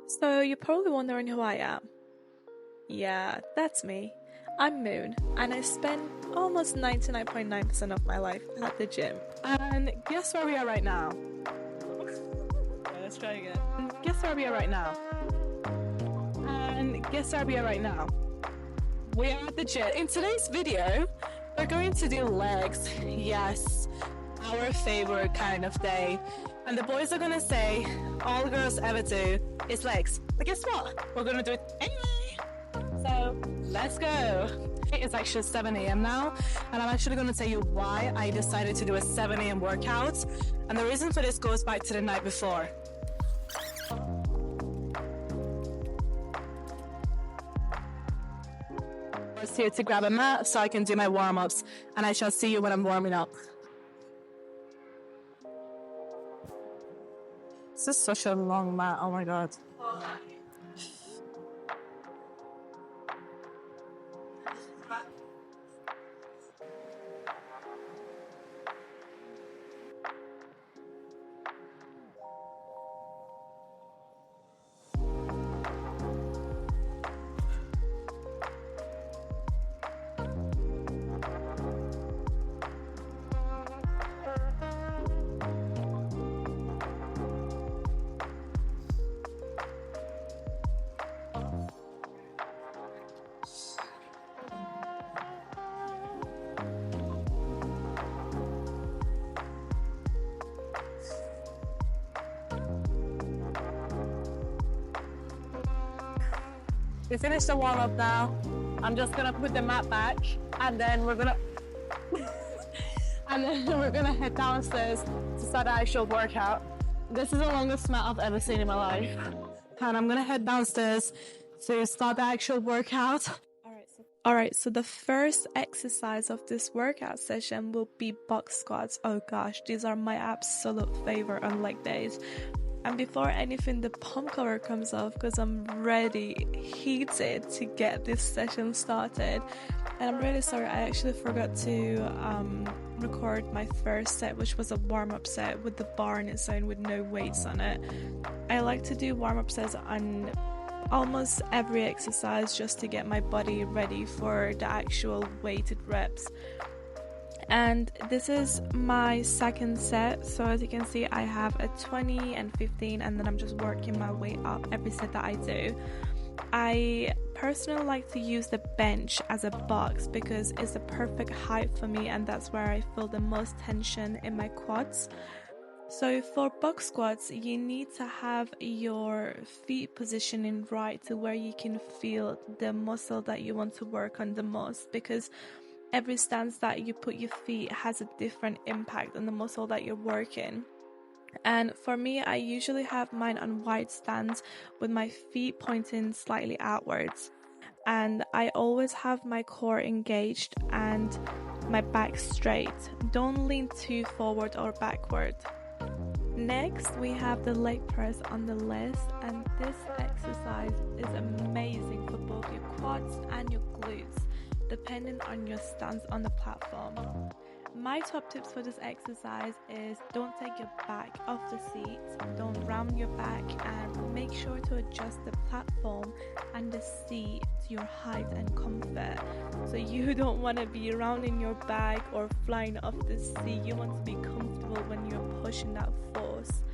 So you're probably wondering who I am. Yeah, that's me. I'm Moon, and I spend almost 99.9% of my life at the gym. And guess where we are right now? Okay, let's try again. And guess where we are right now? And guess where we are right now? We are at the gym. In today's video, we're going to do legs. Yes, our favorite kind of day. And the boys are gonna say all girls ever do is legs. But guess what? We're gonna do it anyway. So let's go. It's actually 7 a.m. now, and I'm actually going to tell you why I decided to do a 7 a.m. workout. And the reason for this goes back to the night before. I was here to grab a mat so I can do my warm-ups, and I shall see you when I'm warming up. This is such a long mat, oh my god. We finished the warm-up now. I'm just gonna put the mat back, and then we're gonna head downstairs to start the actual workout. This is the longest mat I've ever seen in my life. And I'm gonna head downstairs to start the actual workout. Alright, so the first exercise of this workout session will be box squats. Oh gosh, these are my absolute favorite on leg days. And before anything, the pump cover comes off because I'm ready, heated to get this session started. And I'm really sorry, I actually forgot to record my first set, which was a warm-up set with the bar on its own with no weights on it. I like to do warm-up sets on almost every exercise just to get my body ready for the actual weighted reps. And this is my second set, so as you can see I have a 20 and 15, and then I'm just working my way up every set that I do. I personally like to use the bench as a box because it's the perfect height for me, and that's where I feel the most tension in my quads. So for box squats, you need to have your feet positioning right to where you can feel the muscle that you want to work on the most, because every stance that you put your feet has a different impact on the muscle that you're working. And for me, I usually have mine on wide stance with my feet pointing slightly outwards. And I always have my core engaged and my back straight. Don't lean too forward or backward. Next, we have the leg press on the list, and this exercise is amazing for both your quads and your glutes, depending on your stance on the platform. My top tips for this exercise is don't take your back off the seat, don't round your back, and make sure to adjust the platform and the seat to your height and comfort. So you don't want to be rounding your back or flying off the seat. You want to be comfortable when you're pushing that force.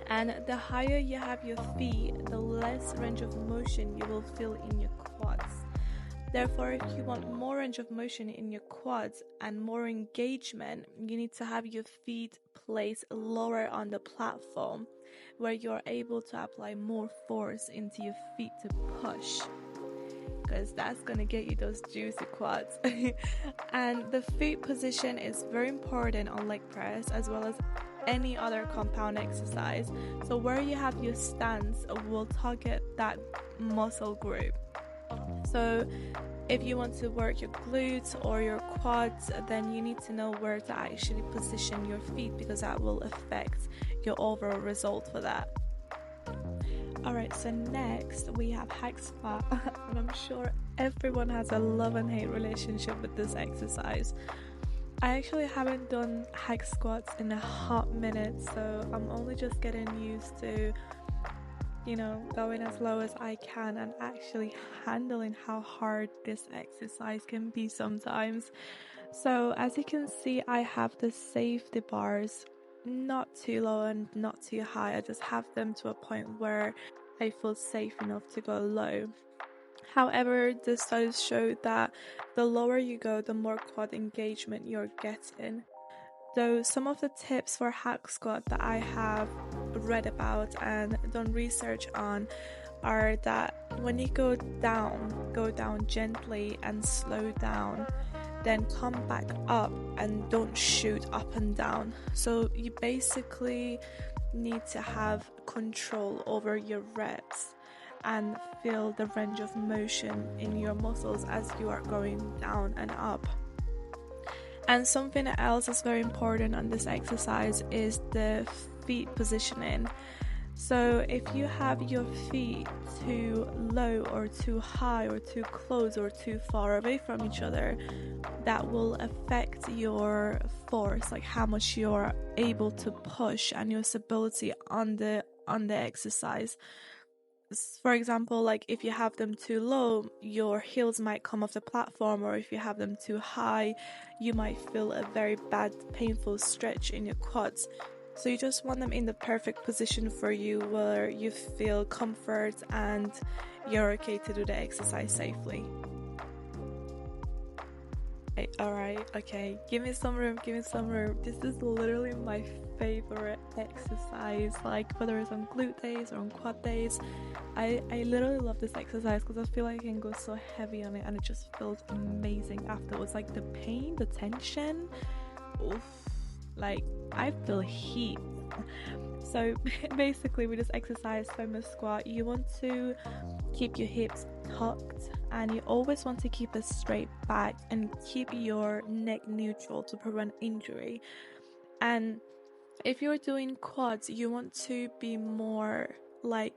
And the higher you have your feet, the less range of motion you will feel in your quads. Therefore, if you want more range of motion in your quads and more engagement, you need to have your feet placed lower on the platform, where you're able to apply more force into your feet to push, because that's going to get you those juicy quads. And the feet position is very important on leg press as well as any other compound exercise. So where you have your stance will target that muscle group. So if you want to work your glutes or your quads, then you need to know where to actually position your feet, because that will affect your overall result for that. Alright, so next we have hack squat. And I'm sure everyone has a love and hate relationship with this exercise. I actually haven't done hack squats in a hot minute, so I'm only just getting used to going as low as I can and actually handling how hard this exercise can be sometimes. So as you can see, I have the safety bars not too low and not too high. I just have them to a point where I feel safe enough to go low. However, the studies show that the lower you go, the more quad engagement you're getting. Though some of the tips for hack squat that I have read about and done research on are that when you go down gently and slow down, then come back up and don't shoot up and down. So you basically need to have control over your reps and feel the range of motion in your muscles as you are going down and up. And something else that's very important on this exercise is the feet positioning. So if you have your feet too low or too high or too close or too far away from each other, that will affect your force, like how much you're able to push and your stability on the exercise. For example, like if you have them too low, your heels might come off the platform, or if you have them too high, you might feel a very bad, painful stretch in your quads. So you just want them in the perfect position for you where you feel comfort and you're okay to do the exercise safely. Alright, okay, give me some room. This is literally my favorite exercise, like whether it's on glute days or on quad days. I literally love this exercise because I feel like I can go so heavy on it and it just feels amazing afterwards. Like the pain, the tension, oof, like I feel heat. So basically with this exercise, famous squat, you want to keep your hips tucked and you always want to keep a straight back and keep your neck neutral to prevent injury. And if you're doing quads, you want to be more like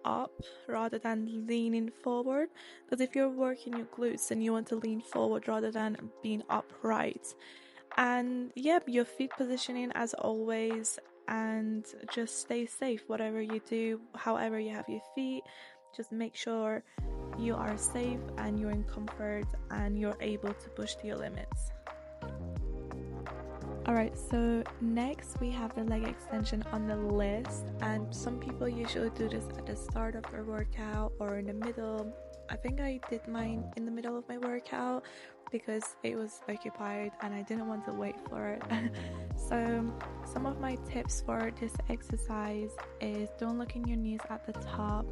up rather than leaning forward, because if you're working your glutes then you want to lean forward rather than being upright. And yep, your feet positioning as always, and just stay safe whatever you do, however you have your feet, just make sure you are safe and you're in comfort and you're able to push to your limits. Alright, so next we have the leg extension on the list, and some people usually do this at the start of their workout or in the middle. I think I did mine in the middle of my workout because it was occupied and I didn't want to wait for it. So some of my tips for this exercise is don't look in your knees at the top,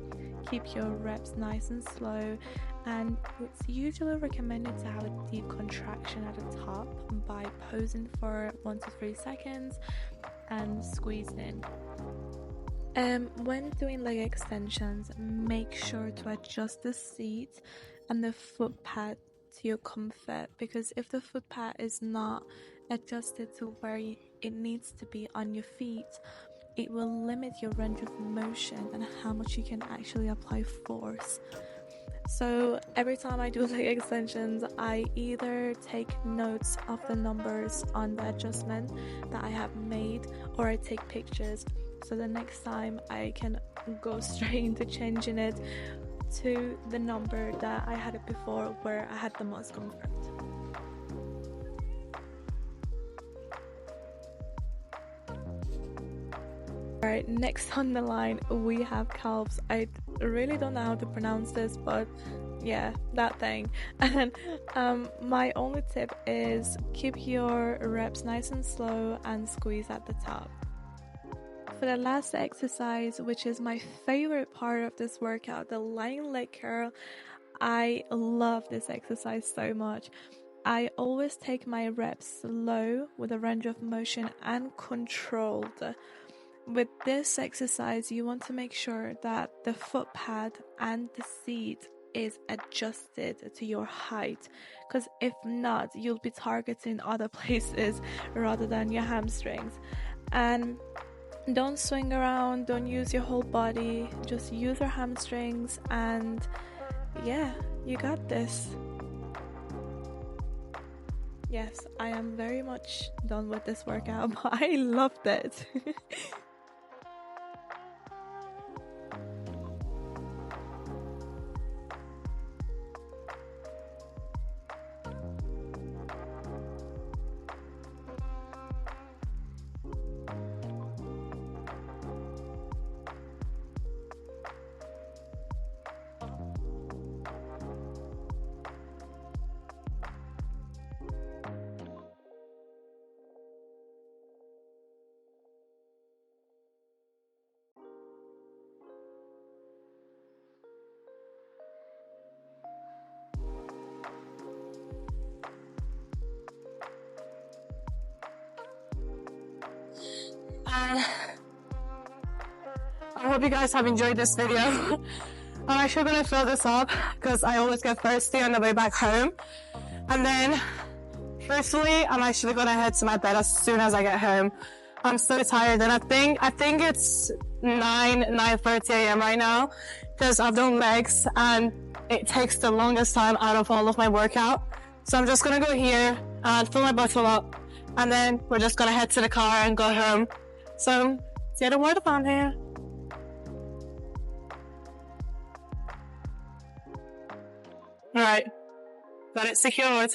keep your reps nice and slow, and it's usually recommended to have a deep contraction at the top by posing for 1 to 3 seconds and squeezing. When doing leg extensions, make sure to adjust the seat and the foot pad to your comfort, because if the foot pad is not adjusted to where it needs to be on your feet, it will limit your range of motion and how much you can actually apply force. So every time I do leg extensions, I either take notes of the numbers on the adjustment that I have made, or I take pictures, so the next time I can go straight into changing it to the number that I had it before where I had the most comfort. Alright, next on the line we have calves. I really don't know how to pronounce this, but yeah, that thing. And my only tip is keep your reps nice and slow and squeeze at the top. For the last exercise, which is my favorite part of this workout, the lying leg curl, I love this exercise so much. I always take my reps low with a range of motion and controlled. With this exercise, you want to make sure that the foot pad and the seat is adjusted to your height, because if not, you'll be targeting other places rather than your hamstrings. And don't swing around, don't use your whole body, just use your hamstrings, and yeah, you got this. Yes, I am very much done with this workout, but I loved it. And I hope you guys have enjoyed this video. I'm actually going to fill this up because I always get thirsty on the way back home. And then, truthfully, I'm actually going to head to my bed as soon as I get home. I'm so tired, and I think it's 9:30 a.m. right now because I've done legs and it takes the longest time out of all of my workout. So I'm just going to go here and fill my bottle up, and then we're just going to head to the car and go home. So, see you at the water fountain here. Alright, got it secured.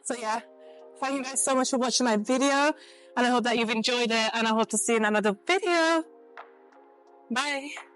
So yeah, thank you guys so much for watching my video, and I hope that you've enjoyed it, and I hope to see you in another video. Bye!